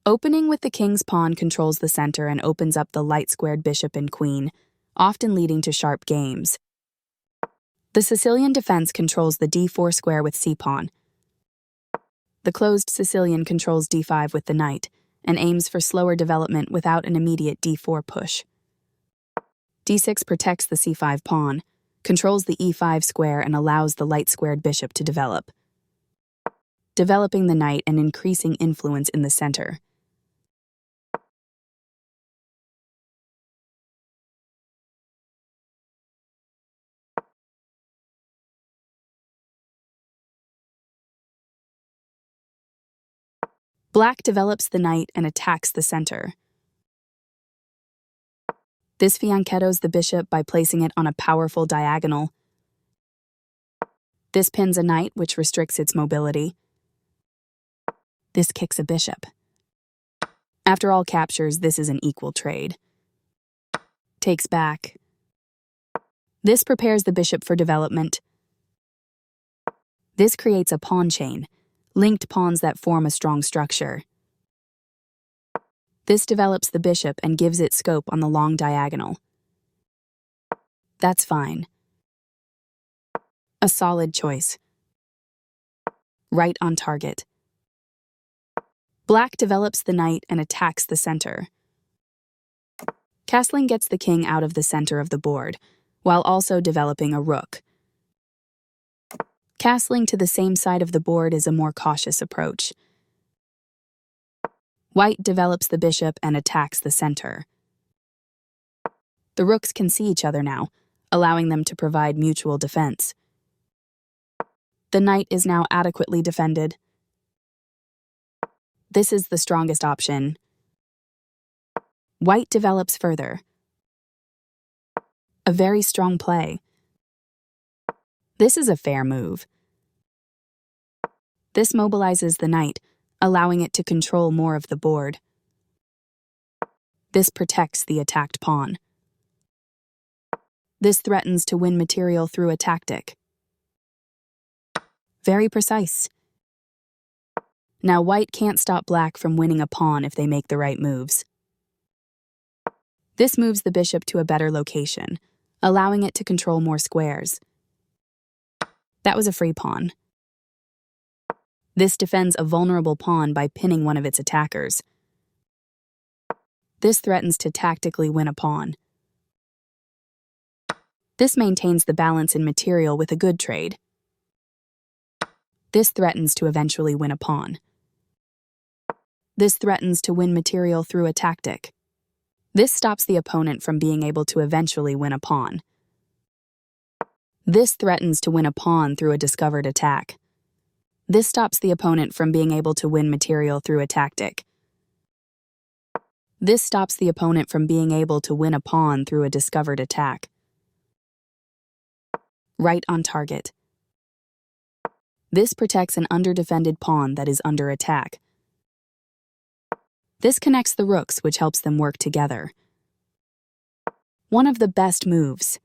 Opening with the king's pawn controls the center and opens up the light-squared bishop and queen, often leading to sharp games. The Sicilian defense controls the d4 square with c-pawn. The closed Sicilian controls d5 with the knight, and aims for slower development without an immediate d4 push. d6 protects the c5 pawn, controls the e5 square and allows the light-squared bishop to develop, developing the knight and increasing influence in the center. Black develops the knight and attacks the center. This fianchettos the bishop by placing it on a powerful diagonal. This pins a knight, which restricts its mobility. This kicks a bishop. After all captures, this is an equal trade. Takes back. This prepares the bishop for development. This creates a pawn chain, linked pawns that form a strong structure. This develops the bishop and gives it scope on the long diagonal. That's fine. A solid choice. Right on target. Black develops the knight and attacks the center. Castling gets the king out of the center of the board, while also developing a rook. Castling to the same side of the board is a more cautious approach. White develops the bishop and attacks the center. The rooks can see each other now, allowing them to provide mutual defense. The knight is now adequately defended. This is the strongest option. White develops further. A very strong play. This is a fair move. This mobilizes the knight, allowing it to control more of the board. This protects the attacked pawn. This threatens to win material through a tactic. Very precise. Now white can't stop black from winning a pawn if they make the right moves. This moves the bishop to a better location, allowing it to control more squares. That was a free pawn. This defends a vulnerable pawn by pinning one of its attackers. This threatens to tactically win a pawn. This maintains the balance in material with a good trade. This threatens to eventually win a pawn. This threatens to win material through a tactic. This stops the opponent from being able to eventually win a pawn. This threatens to win a pawn through a discovered attack. This stops the opponent from being able to win material through a tactic. This stops the opponent from being able to win a pawn through a discovered attack. Right on target. This protects an underdefended pawn that is under attack. This connects the rooks, which helps them work together. One of the best moves.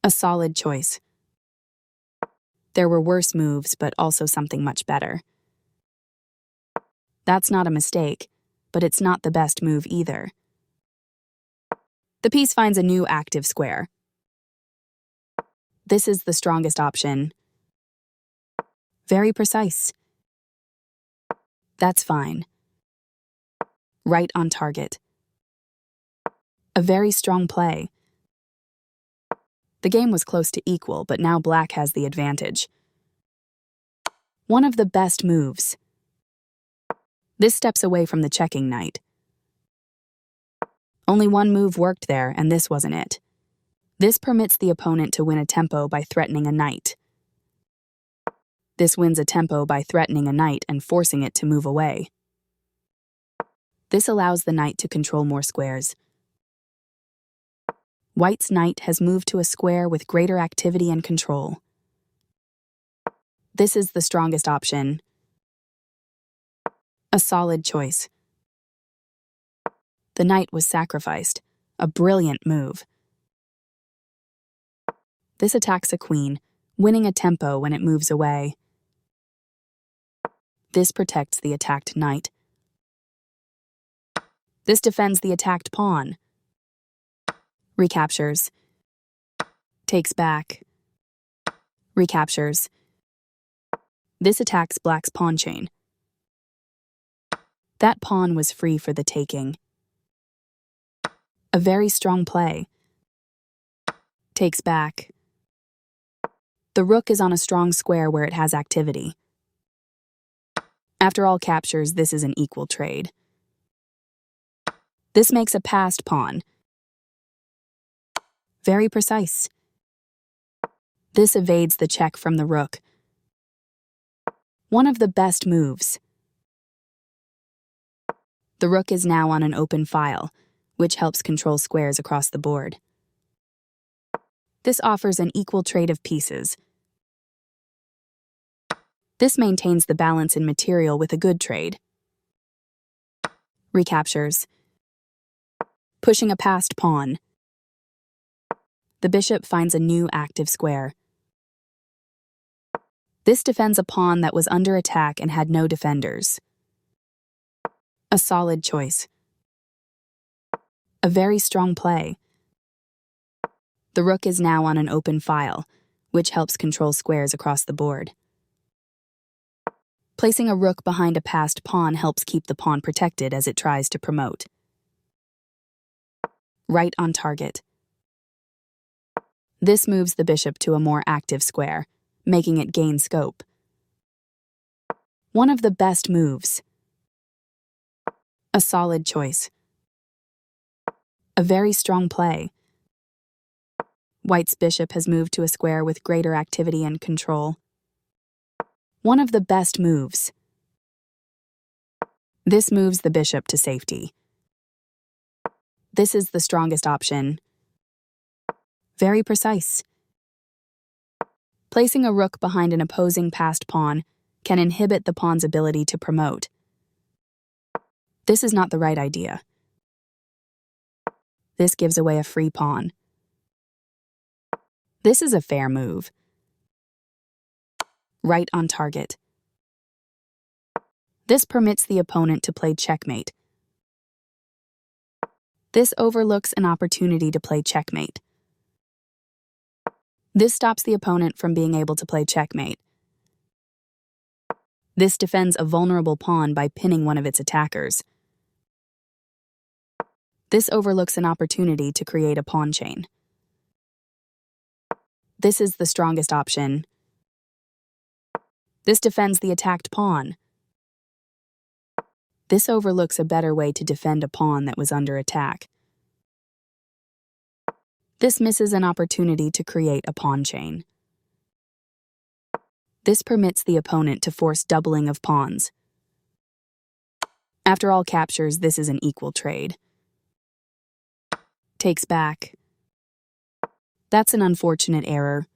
A solid choice. There were worse moves, but also something much better. That's not a mistake, but it's not the best move either. The piece finds a new active square. This is the strongest option. Very precise. That's fine. Right on target. A very strong play. The game was close to equal, but now black has the advantage. One of the best moves. This steps away from the checking knight. Only one move worked there, and this wasn't it. This permits the opponent to win a tempo by threatening a knight. This wins a tempo by threatening a knight and forcing it to move away. This allows the knight to control more squares. White's knight has moved to a square with greater activity and control. This is the strongest option. A solid choice. The knight was sacrificed. A brilliant move. This attacks a queen, winning a tempo when it moves away. This protects the attacked knight, This defends the attacked pawn. Recaptures. Takes back. Recaptures. This attacks black's pawn chain. That pawn was free for the taking. A very strong play. Takes back. The rook is on a strong square where it has activity. After all captures, this is an equal trade. This makes a passed pawn. Very precise. This evades the check from the rook. One of the best moves. The rook is now on an open file, which helps control squares across the board. This offers an equal trade of pieces. This maintains the balance in material with a good trade. Recaptures. Pushing a passed pawn. The bishop finds a new active square. This defends a pawn that was under attack and had no defenders. A solid choice. A very strong play. The rook is now on an open file, which helps control squares across the board. Placing a rook behind a passed pawn helps keep the pawn protected as it tries to promote. Right on target. This moves the bishop to a more active square, making it gain scope. One of the best moves. A solid choice. A very strong play. White's bishop has moved to a square with greater activity and control. One of the best moves. This moves the bishop to safety. This is the strongest option. Very precise. Placing a rook behind an opposing passed pawn can inhibit the pawn's ability to promote. This is not the right idea. This gives away a free pawn. This is a fair move. Right on target. This permits the opponent to play checkmate. This overlooks an opportunity to play checkmate. This stops the opponent from being able to play checkmate. This defends a vulnerable pawn by pinning one of its attackers. This overlooks an opportunity to create a pawn chain. This is the strongest option. This defends the attacked pawn. This overlooks a better way to defend a pawn that was under attack. This misses an opportunity to create a pawn chain. This permits the opponent to force doubling of pawns. After all captures, this is an equal trade. Takes back. That's an unfortunate error.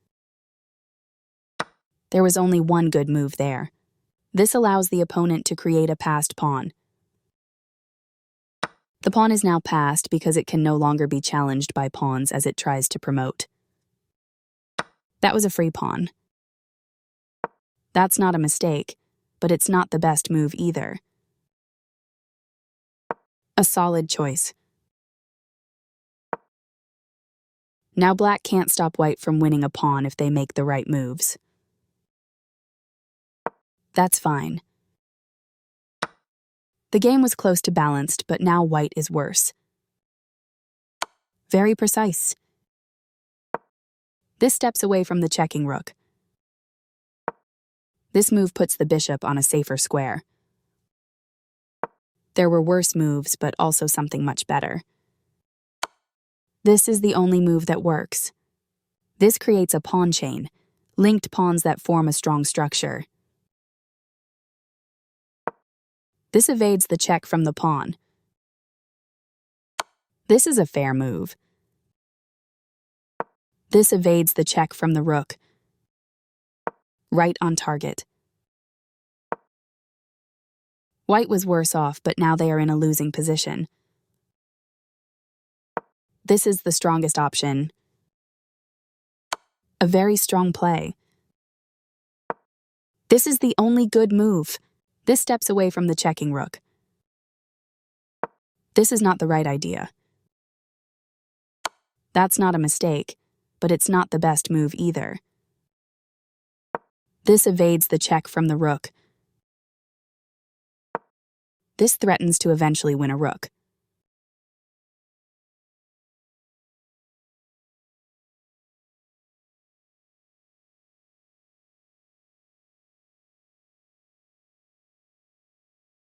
There was only one good move there. This allows the opponent to create a passed pawn. The pawn is now passed because it can no longer be challenged by pawns as it tries to promote. That was a free pawn. That's not a mistake, but it's not the best move either. A solid choice. Now black can't stop white from winning a pawn if they make the right moves. That's fine. The game was close to balanced, but now white is worse. Very precise. This steps away from the checking rook. This move puts the bishop on a safer square. There were worse moves, but also something much better. This is the only move that works. This creates a pawn chain, linked pawns that form a strong structure. This evades the check from the pawn. This is a fair move. This evades the check from the rook. Right on target. White was worse off, but now they are in a losing position. This is the strongest option. A very strong play. This is the only good move. This steps away from the checking rook. This is not the right idea. That's not a mistake, but it's not the best move either. This evades the check from the rook. This threatens to eventually win a rook.